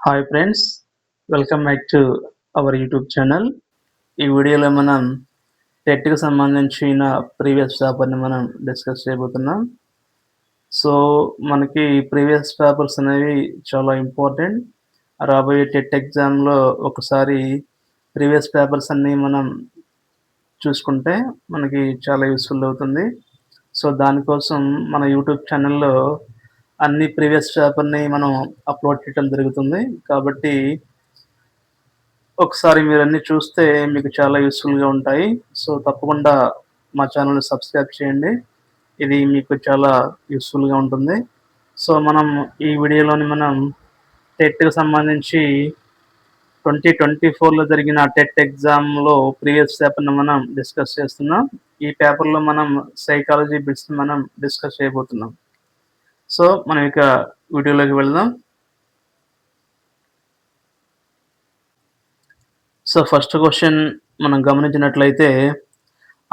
Hi friends, welcome back to our YouTube channel. ఈ వీడియోలో మనం టెట్కి సంబంధించిన ప్రీవియస్ పేపర్ని మనం డిస్కస్ చేయబోతున్నాం. సో మనకి ప్రీవియస్ పేపర్స్ అనేవి చాలా ఇంపార్టెంట్. రాబోయే టెట్ ఎగ్జామ్లో ఒకసారి ప్రీవియస్ పేపర్స్ అన్నీ మనం చూసుకుంటే మనకి చాలా యూస్ఫుల్ అవుతుంది. సో దానికోసం మన యూట్యూబ్ ఛానల్లో అన్ని ప్రీవియస్ పేపర్ని మనం అప్లోడ్ చేయడం జరుగుతుంది. కాబట్టి ఒకసారి మీరన్నీ చూస్తే మీకు చాలా యూస్ఫుల్గా ఉంటాయి. సో తప్పకుండా మా ఛానల్ని సబ్స్క్రైబ్ చేయండి. ఇది మీకు చాలా యూస్ఫుల్గా ఉంటుంది. సో మనం ఈ వీడియోలోని మనం టెట్కి సంబంధించి 2024లో జరిగిన టెట్ ఎగ్జామ్లో ప్రీవియస్ పేపర్ని మనం డిస్కస్ చేస్తున్నాం. ఈ పేపర్లో మనం సైకాలజీ బిట్స్ని మనం డిస్కస్ చేయబోతున్నాం. సో మనం ఇక వీడియోలోకి వెళ్దాం. సో ఫస్ట్ క్వశ్చన్ మనం గమనించినట్లయితే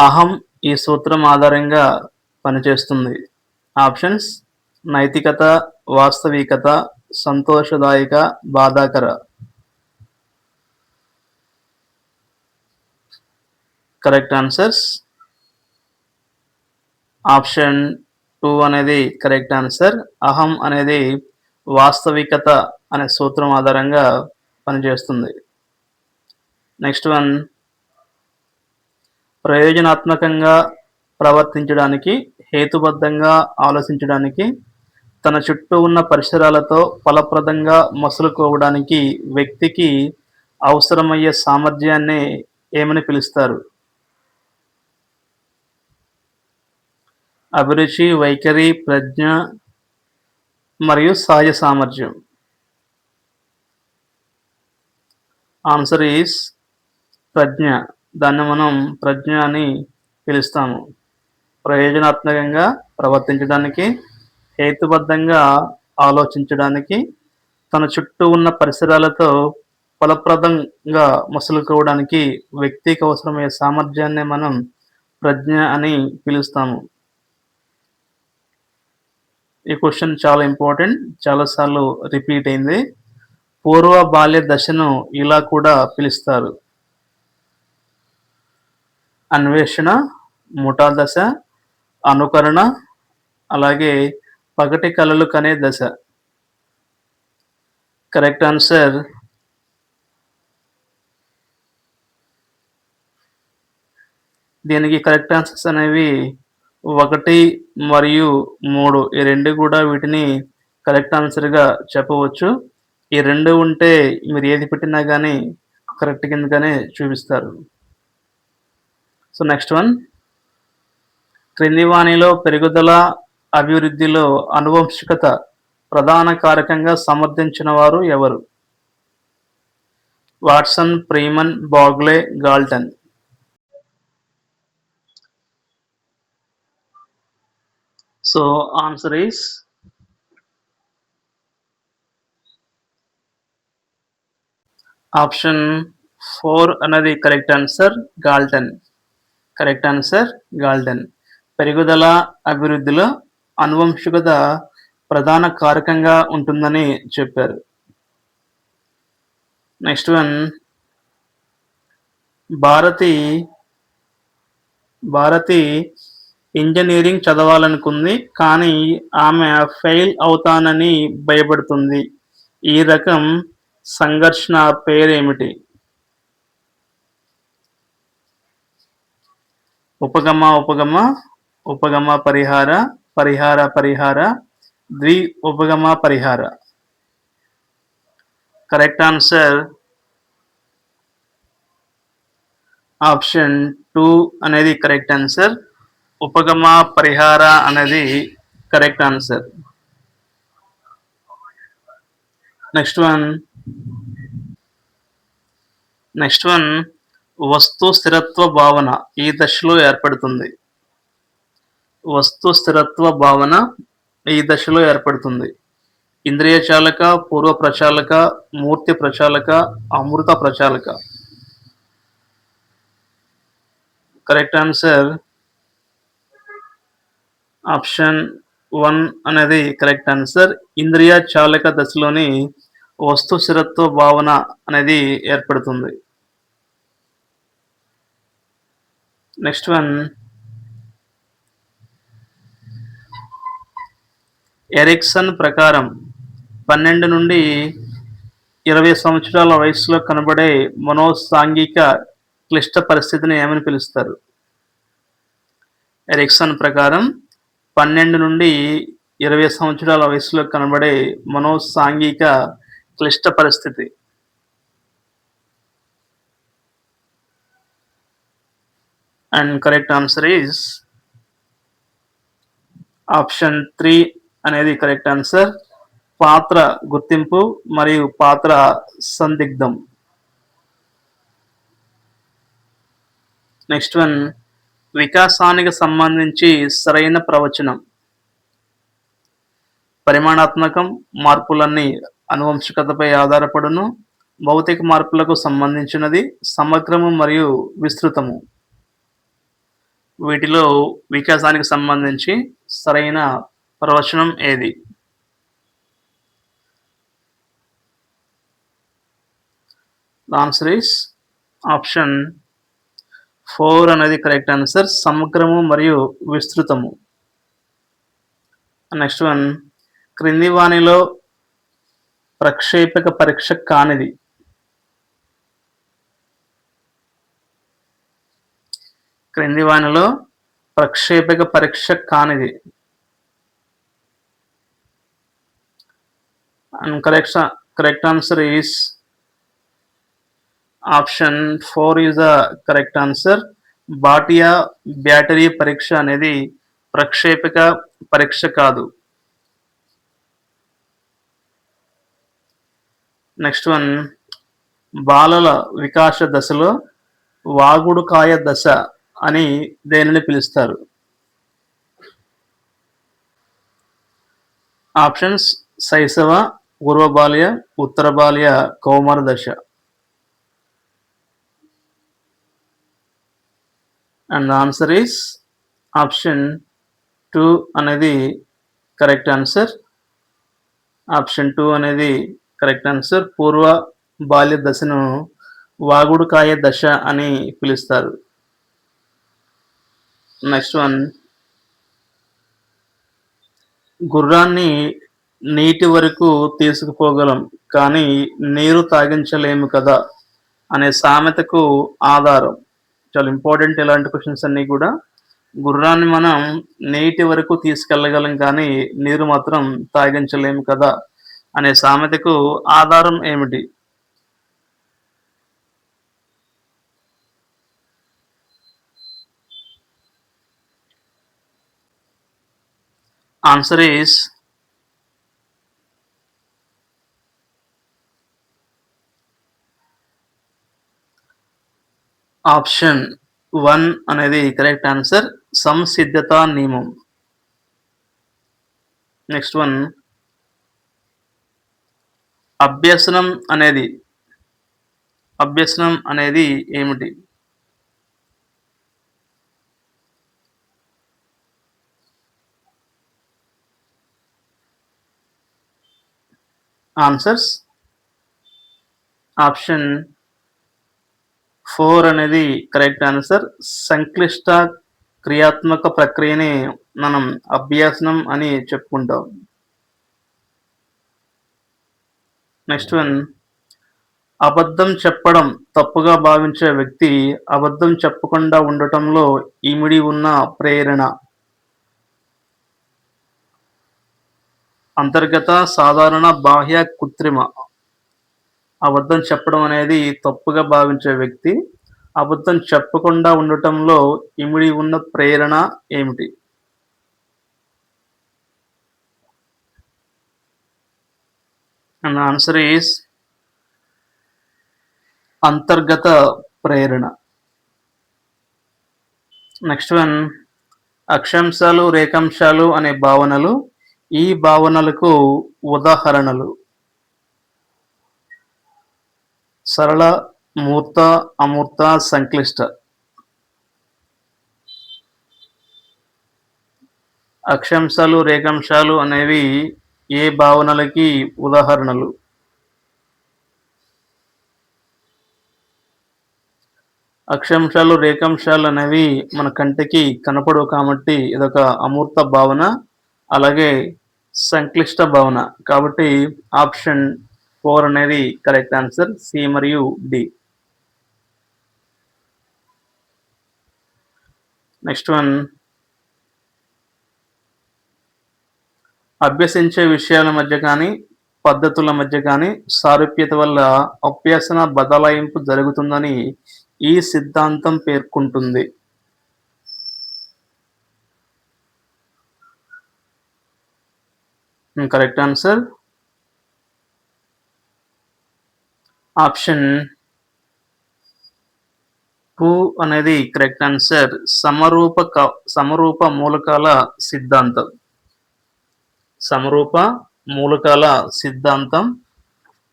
అహం ఈ సూత్రం ఆధారంగా పనిచేస్తుంది. ఆప్షన్స్: నైతికత, వాస్తవికత, సంతోషదాయక, బాధాకర. Correct answers. ఆప్షన్ 2 అనేది కరెక్ట్ ఆన్సర్. అహం అనేది వాస్తవికత అనే సూత్రం ఆధారంగా పనిచేస్తుంది. నెక్స్ట్ వన్: ప్రయోజనాత్మకంగా ప్రవర్తించడానికి, హేతుబద్ధంగా ఆలోచించడానికి, తన చుట్టూ ఉన్న పరిసరాలతో ఫలప్రదంగా మసలుకోవడానికి వ్యక్తికి అవసరమయ్యే సామర్థ్యాన్ని ఏమని పిలుస్తారు? అభిరుచి, వైఖరి, ప్రజ్ఞ మరియు సహజ సామర్థ్యం. ఆన్సర్ ఈస్ ప్రజ్ఞ. దాన్ని మనం ప్రజ్ఞ అని పిలుస్తాము. ప్రయోజనాత్మకంగా ప్రవర్తించడానికి, హేతుబద్ధంగా ఆలోచించడానికి, తన చుట్టూ ఉన్న పరిసరాలతో ఫలప్రదంగా మసలుకోవడానికి వ్యక్తికి అవసరమయ్యే సామర్థ్యాన్ని మనం ప్రజ్ఞ అని పిలుస్తాము. ఈ క్వశ్చన్ చాలా ఇంపార్టెంట్, చాలాసార్లు రిపీట్ అయింది. పూర్వ బాల్య దశను ఇలా కూడా పిలుస్తారు: అన్వేషణ, ముఠా దశ, అనుకరణ, అలాగే పగటి కలలు కనే దశ. Correct answer. దీనికి కరెక్ట్ ఆన్సర్స్ అనేవి 1 మరియు 3. ఈ రెండు కూడా వీటిని కరెక్ట్ ఆన్సర్గా చెప్పవచ్చు. ఈ రెండు ఉంటే మీరు ఏది పెట్టినా కానీ కరెక్ట్ కిందగానే చూపిస్తారు. సో నెక్స్ట్ వన్: క్రింది వానిలో పెరుగుదల, అభివృద్ధిలో ఆనువంశికత ప్రధాన కారకంగా సమర్థించిన వారు ఎవరు? Watson, Freeman, Bagley, Galton. So answer is option 4 అనేది correct answer, Galton. Correct answer Galton. పెరుగుదల, అభివృద్ధిలో ఆనువంశికత ప్రధాన కారకంగా ఉంటుందని చెప్పారు. నెక్స్ట్ వన్: భారతి ఇంజనీరింగ్ చదవాలనుకుంది, కానీ ఆమె ఫెయిల్ అవుతానని భయపడుతుంది. ఈ రకం సంఘర్షణ పేరేమిటి? ఉపగమ ఉపగమ, ఉపగమ పరిహార, పరిహార పరిహార, ద్వి ఉపగమ పరిహార. కరెక్ట్ ఆన్సర్ ఆప్షన్ 2 అనేది కరెక్ట్ ఆన్సర్. ఉపగమ పరిహార అనేది కరెక్ట్ ఆన్సర్. నెక్స్ట్ వన్ వస్తు స్థిరత్వ భావన ఈ దశలో ఏర్పడుతుంది. వస్తు స్థిరత్వ భావన ఈ దశలో ఏర్పడుతుంది. ఇంద్రియ చాలక, పూర్వ ప్రచాలక, మూర్తి ప్రచాలక, అమృత ప్రచాలక. కరెక్ట్ ఆన్సర్ ఆప్షన్ 1 అనేది కరెక్ట్ ఆన్సర్. ఇంద్రియ చాలక దశలోని వస్తు స్థిరత్వ భావన అనేది ఏర్పడుతుంది. నెక్స్ట్ వన్, ఎరిక్సన్ ప్రకారం 12 నుండి 20 సంవత్సరాల వయస్సులో కనబడే మనోసాంఘిక క్లిష్ట పరిస్థితిని ఏమని పిలుస్తారు? ఎరిక్సన్ ప్రకారం 12 నుండి 20 సంవత్సరాల వయస్సులో కనబడే మనోసాంఘిక క్లిష్ట పరిస్థితి. And correct answer is option 3 అనేది కరెక్ట్ ఆన్సర్. పాత్ర గుర్తింపు మరియు పాత్ర సందిగ్ధం. నెక్స్ట్ వన్, వికాసానికి సంబంధించి సరైన ప్రవచనం. పరిమాణాత్మకం మార్పులన్నీ అనువంశికతపై ఆధారపడును. భౌతిక మార్పులకు సంబంధించినది. సమగ్రము మరియు విస్తృతము. వీటిలో వికాసానికి సంబంధించి సరైన ప్రవచనం ఏది? ఆన్సర్ ఈస్ ఆప్షన్ 4 అనేది కరెక్ట్ ఆన్సర్. సమగ్రము మరియు విస్తృతము. నెక్స్ట్ వన్, క్రింది వానిలో ప్రక్షేపక పరీక్ష కానిది. క్రింది వానిలో ప్రక్షేపక పరీక్ష కానిది. And correct answer is option 4 is the correct answer. Bhatia battery పరీక్ష అనేది ప్రక్షేపక పరీక్ష కాదు. నెక్స్ట్ వన్, బాలల వికాస దశలో వాగుడుకాయ దశ అని దేనిని పిలుస్తారు? ఆప్షన్స్ శైశవ, పూర్వ బాల్య, ఉత్తర బాల్య, కౌమార దశ. అండ్ ఆన్సర్ ఈస్ ఆప్షన్ 2 అనేది కరెక్ట్ ఆన్సర్. ఆప్షన్ 2 అనేది కరెక్ట్ ఆన్సర్. పూర్వ బాల్య దశను వాగుడుకాయ దశ అని పిలుస్తారు. నెక్స్ట్ వన్, గుర్రాన్ని నీటి వరకు తీసుకుపోగలం కానీ నీరు తాగించలేము కదా అనే సామెతకు ఆధారం. చాలా ఇంపార్టెంట్ ఇలాంటి క్వశ్చన్స్ అన్నీ కూడా. గుర్రాన్ని మనం నీటి వరకు తీసుకెళ్ళగలం కానీ నీరు మాత్రం తాగించలేము కదా అనే సామెతకు ఆధారం ఏమిటి? ఆన్సర్ ఈస్ ఆప్షన్ 1 అనేది కరెక్ట్ ఆన్సర్. సంసిద్ధతా నియమం. నెక్స్ట్ వన్, అభ్యసనం అనేది ఏమిటి? ఆన్సర్స్ ఆప్షన్ 4 అనేది కరెక్ట్ ఆన్సర్. సంక్లిష్ట క్రియాత్మక ప్రక్రియని మనం అభ్యసనం అని చెప్పుకుంటాం. నెక్స్ట్ వన్, అబద్ధం చెప్పడం తప్పుగా భావించే వ్యక్తి అబద్ధం చెప్పకుండా ఉండటంలో ఇమిడి ఉన్న ప్రేరణ. అంతర్గత, సాధారణ, బాహ్య, కృత్రిమ. అబద్ధం చెప్పడం అనేది తప్పుగా భావించే వ్యక్తి అబద్ధం చెప్పకుండా ఉండటంలో ఇమిడి ఉన్న ప్రేరణ ఏమిటి? అండ్ ఆన్సర్ ఈస్ అంతర్గత ప్రేరణ. నెక్స్ట్ వన్, అక్షాంశాలు, రేఖాంశాలు అనే భావనలు ఈ భావనలకు ఉదాహరణలు. సరళ, మూర్త, అమూర్త, సంక్లిష్ట. అక్షాంశాలు, రేఖాంశాలు అనేవి ఏ భావనలకి ఉదాహరణలు? అక్షాంశాలు, రేఖాంశాలు అనేవి మన కంటికి కనపడవు కాబట్టి ఇదొక అమూర్త భావన. అలాగే సంక్లిష్ట భావన. కాబట్టి ఆప్షన్ 4 అనేది కరెక్ట్ ఆన్సర్. సి మరియు డి. నెక్స్ట్ వన్, అభ్యసించే విషయాల మధ్య కానీ పద్ధతుల మధ్య కానీ సారూప్యత వల్ల అభ్యసన బదలాయింపు జరుగుతుందని ఈ సిద్ధాంతం పేర్కొంటుంది. కరెక్ట్ ఆన్సర్ ఆప్షన్ 2 అనేది కరెక్ట్ ఆన్సర్. సమరూప మూలకాల సిద్ధాంతం. సమరూప మూలకాల సిద్ధాంతం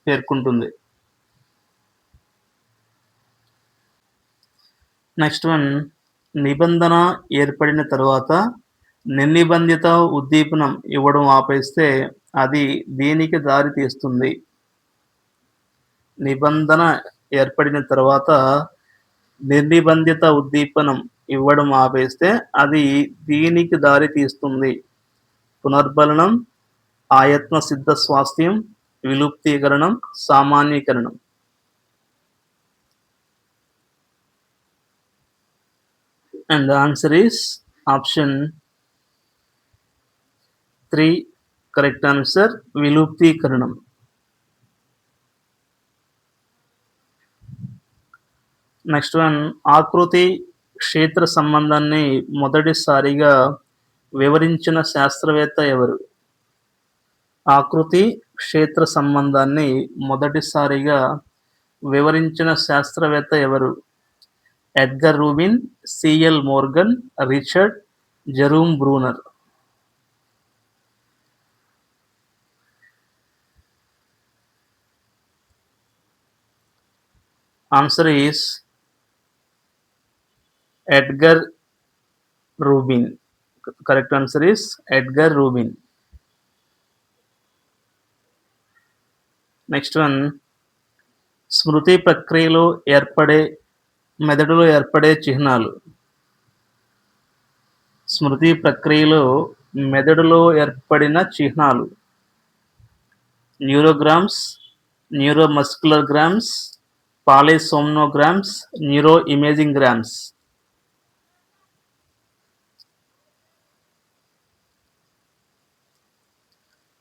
పేర్కొంటుంది. నెక్స్ట్ వన్, నిబంధన ఏర్పడిన తర్వాత నిర్నిబంధిత ఉద్దీపనం ఇవ్వడం ఆపేస్తే అది దేనికి దారి తీస్తుంది? నిబంధన ఏర్పడిన తర్వాత నిర్నిబంధిత ఉద్దీపనం ఇవ్వడం ఆపేస్తే అది దీనికి దారి తీస్తుంది? పునర్బలనం, ఆయత్న సిద్ధ స్వాస్థ్యం, విలుప్తీకరణం, సామాన్యీకరణం. And the answer is option 3 correct answer, విలుప్తీకరణం. నెక్స్ట్ వన్, ఆకృతి క్షేత్ర సంబంధాన్ని మొదటిసారిగా వివరించిన శాస్త్రవేత్త ఎవరు? ఆకృతి క్షేత్ర సంబంధాన్ని మొదటిసారిగా వివరించిన శాస్త్రవేత్త ఎవరు? Edgar Rubin, CL Morgan, Richard, Jerome Bruner. Answer is Edgar Rubin. Correct answer is Edgar Rubin. Next one, స్మృతి ప్రక్రియలో మెదడులో ఏర్పడే చిహ్నాలు. స్మృతి ప్రక్రియలో మెదడులో ఏర్పడిన చిహ్నాలు. Neurograms, neuromuscular grams, polysomnograms, neuro imaging grams.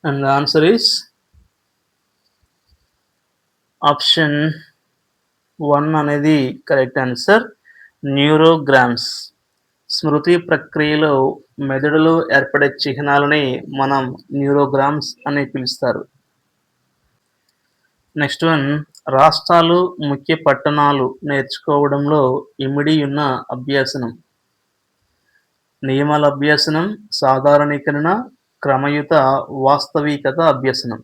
And the answer is option 1 అనేది కరెక్ట్ ఆన్సర్, న్యూరోగ్రామ్స్. స్మృతి ప్రక్రియలో మెదడులో ఏర్పడే చిహ్నాలని మనం న్యూరోగ్రామ్స్ అని పిలుస్తారు. నెక్స్ట్ వన్, రాష్ట్రాలు ముఖ్య పట్టణాలు నేర్చుకోవడంలో ఇమిడి ఉన్న అభ్యసనం. నియమాల అభ్యసనం, సాధారణీకరణ, క్రమయుత వాస్తవికత అభ్యసనం.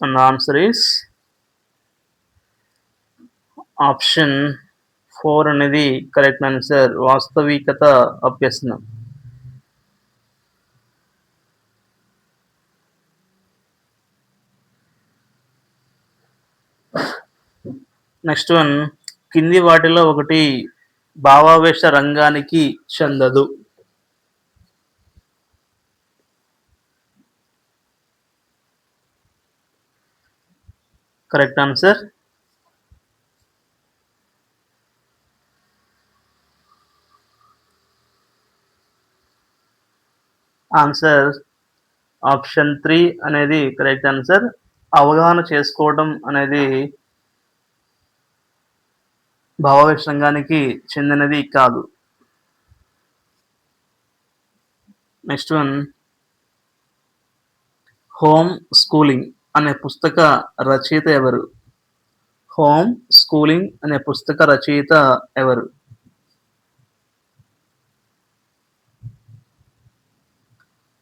And the answer is option 4 అనేది కరెక్ట్ ఆన్సర్, వాస్తవికత అభ్యసనం. నెక్స్ట్ వన్, కింది వాటిలో ఒకటి భావావేశ రంగానికి చెందదు. కరెక్ట్ ఆన్సర్ ఆప్షన్ 3 అనేది కరెక్ట్ ఆన్సర్. అవగాహన చేసుకోవడం అనేది భావావేశ రంగానికి చెందినది కాదు. నెక్స్ట్ వన్, హోమ్ స్కూలింగ్ అనే పుస్తక రచయిత ఎవరు? హోమ్ స్కూలింగ్ అనే పుస్తక రచయిత ఎవరు?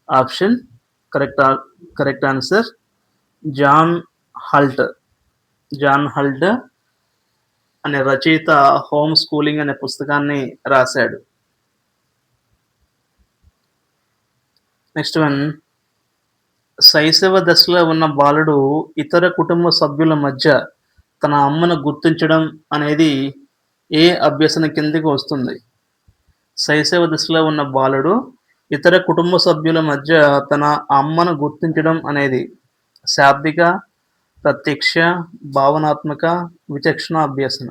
Option correct answer John Holt. John Holt అనే రచయిత హోమ్ స్కూలింగ్ అనే పుస్తకాన్ని రాశాడు. నెక్స్ట్ వన్, శైశవ దశలో ఉన్న బాలుడు ఇతర కుటుంబ సభ్యుల మధ్య తన అమ్మను గుర్తించడం అనేది ఏ అభ్యసన కిందకి వస్తుంది? శైశవ దశలో ఉన్న బాలుడు ఇతర కుటుంబ సభ్యుల మధ్య తన అమ్మను గుర్తించడం అనేది శాబ్దిక, ప్రత్యక్ష, భావనాత్మక, విచక్షణ అభ్యసన.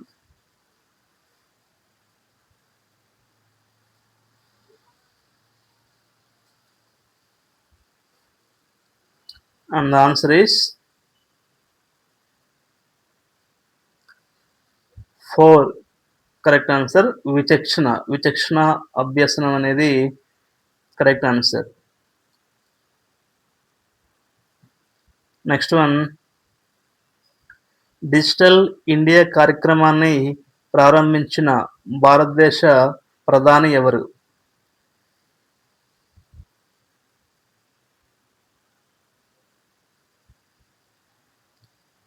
And the answer is 4. Correct answer విచక్షణ. విచక్షణ అభ్యసనం అనేది correct answer. Next one, digital India కార్యక్రమాన్ని ప్రారంభించిన భారతదేశ ప్రధాని ఎవరు?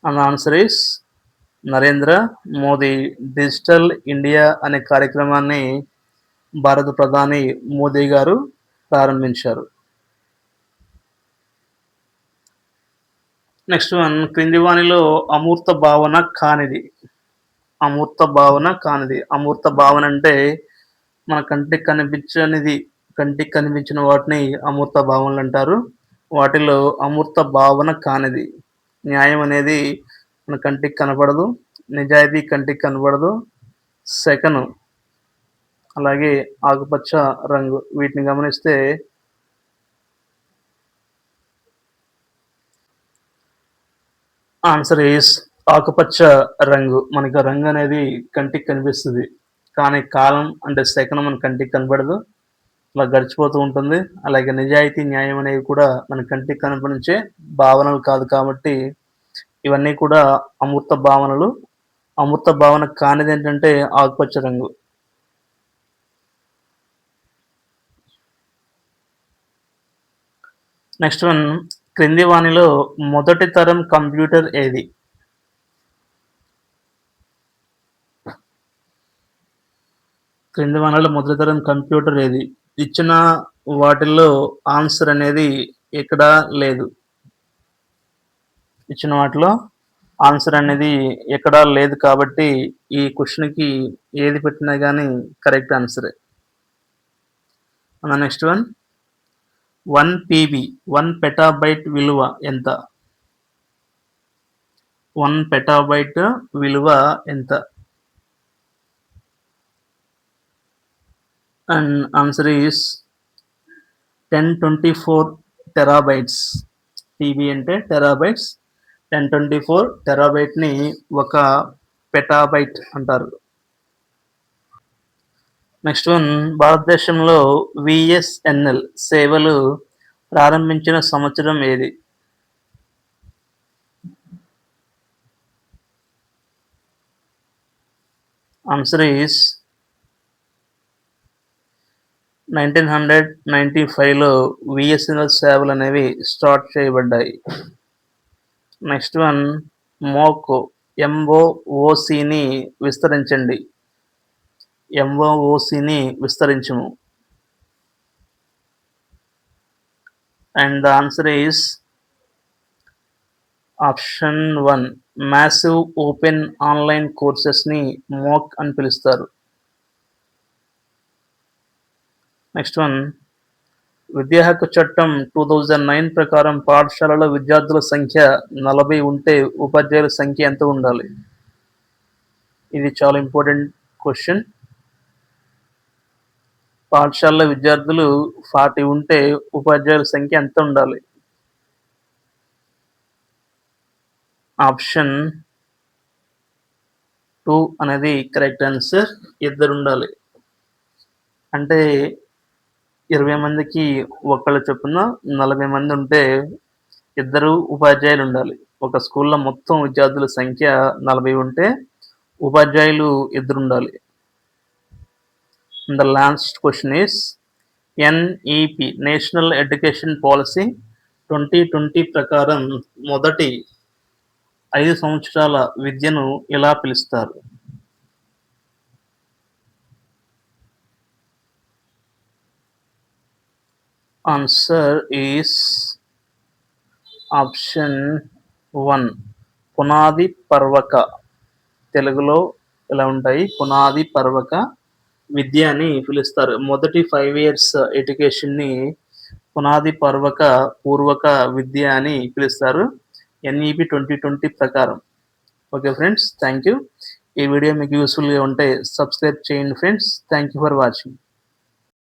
And answer is Narendra Modi. Digital India అనే కార్యక్రమాన్ని భారత ప్రధాని మోదీ గారు ప్రారంభించారు. నెక్స్ట్ వన్, క్రింది వానిలో అమూర్త భావన కానిది. అమూర్త భావన కానిది. అమూర్త భావన అంటే మన కంటికి కనిపించనిది, కంటికి కనిపించిన వాటిని అమూర్త భావనలు అంటారు. వాటిలో అమూర్త భావన కానిది. న్యాయం అనేది మన కంటికి కనపడదు, నిజాయితీ కంటికి కనపడదు, సెకను, అలాగే ఆకుపచ్చ రంగు. వీటిని గమనిస్తే ఆన్సర్ ఈస్ ఆకుపచ్చ రంగు. మనకి ఆ రంగు అనేది కంటికి కనిపిస్తుంది, కానీ కాలం అంటే సెకను మన కంటికి కనపడదు, అలా గడిచిపోతూ ఉంటుంది. అలాగే నిజాయితీ, న్యాయం అనేవి కూడా మన కంటికి కనిపించే భావనలు కాదు కాబట్టి ఇవన్నీ కూడా అమూర్త భావనలు. అమూర్త భావన కానిది ఏంటంటే ఆకుపచ్చ రంగు. నెక్స్ట్ వన్, క్రింది వానిలో మొదటి తరం కంప్యూటర్ ఏది? క్రింది వానిలో మొదటి తరం కంప్యూటర్ ఏది? ఇచ్చిన వాటిల్లో ఆన్సర్ అనేది ఎక్కడా లేదు. ఇచ్చిన వాటిలో ఆన్సర్ అనేది ఎక్కడా లేదు కాబట్టి ఈ క్వశ్చన్కి ఏది పెట్టినా కానీ కరెక్ట్ ఆన్సరే. నెక్స్ట్ వన్, 1 PB 1 పెటాబైట్ విలువ ఎంత? 1 పెటాబైట్ విలువ ఎంత? And answer is 1024 terabytes. TB అంటే టెరాబైట్స్. 1024 టెరాబైట్ని ఒక పెటాబైట్ అంటారు. నెక్స్ట్ వన్, భారతదేశంలో విఎస్ఎన్ఎల్ సేవలు ప్రారంభించిన సంవత్సరం ఏది? ఆన్సర్ ఈస్ 1995లో విఎస్ఎన్ఎల్ సేవలు అనేవి స్టార్ట్ చేయబడ్డాయి. నెక్స్ట్ వన్, మోకో ఎంఓఓసిని విస్తరించండి. ఎంఓఓసిని విస్తరించుము. And the answer is option 1, massive open online కోర్సెస్ని మోక్ అని పిలుస్తారు. నెక్స్ట్ వన్, విద్యా హక్కు చట్టం 2009 ప్రకారం పాఠశాలలో విద్యార్థుల సంఖ్య 40 ఉంటే ఉపాధ్యాయుల సంఖ్య ఎంత ఉండాలి? ఇది చాలా ఇంపార్టెంట్ క్వశ్చన్. పాఠశాలలో విద్యార్థులు 40 ఉంటే ఉపాధ్యాయుల సంఖ్య ఎంత ఉండాలి? ఆప్షన్ 2 అనేది కరెక్ట్ ఆన్సర్. 2 ఉండాలి. అంటే 20 మందికి ఒకళ్ళు చొప్పున 40 మంది ఉంటే 2 ఉపాధ్యాయులు ఉండాలి. ఒక స్కూల్లో మొత్తం విద్యార్థుల సంఖ్య 40 ఉంటే ఉపాధ్యాయులు 2 ఉండాలి. The last question is NEP national education policy 2020 ప్రకారం మొదటి 5 సంవత్సరాల విద్యను ఎలా పిలుస్తారు? ఆన్సర్ ఈస్ ఆప్షన్ 1 పునాది పర్వక. తెలుగులో ఇలా ఉంటాయి, పునాది పర్వక విద్య అని పిలుస్తారు. మొదటి 5 ఇయర్స్ ఎడ్యుకేషన్ని పునాది పర్వక పూర్వక విద్య అని పిలుస్తారు NEP 2020 ప్రకారం. Okay friends, thank you. ఈ వీడియో మీకు యూస్ఫుల్గా ఉంటే సబ్స్క్రైబ్ చేయండి friends. Thank you for watching.